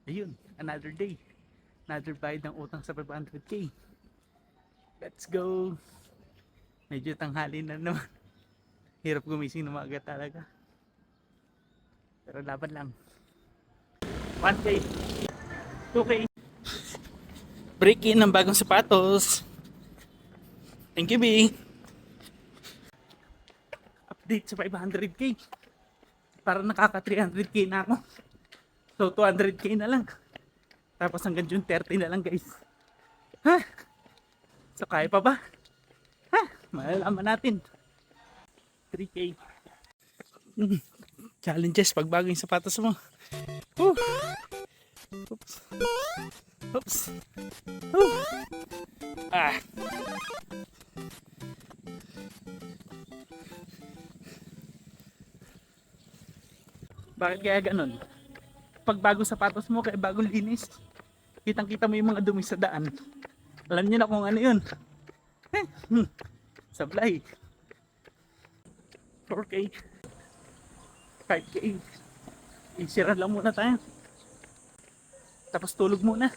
Ayun, another day. Another bayad ng utang sa 500k. Let's go. Medyo tanghali na naman. Hirap gumising na maaga talaga. Pero laban lang. 1k, 2k. Break in ng bagong sapatos. Thank you, B. Update sa 500k. Para nakaka 300k na ako. So 200k na lang. Tapos hanggang June 30 na lang, guys. Ha? So kaya pa ba? Ha? Malalaman natin. 3k. Challenges pag bago yung sapatos mo. Woo! Oops. Oops. Woo! Ah. Bakit kaya ganun? Pag bagong sapatos mo kaya bagong linis, kitang kita mo yung mga dumi sa daan. Alam niyo na kung ano yun. Sablay. 4k, 5k. Isira lang muna tayo. Tapos tulog muna.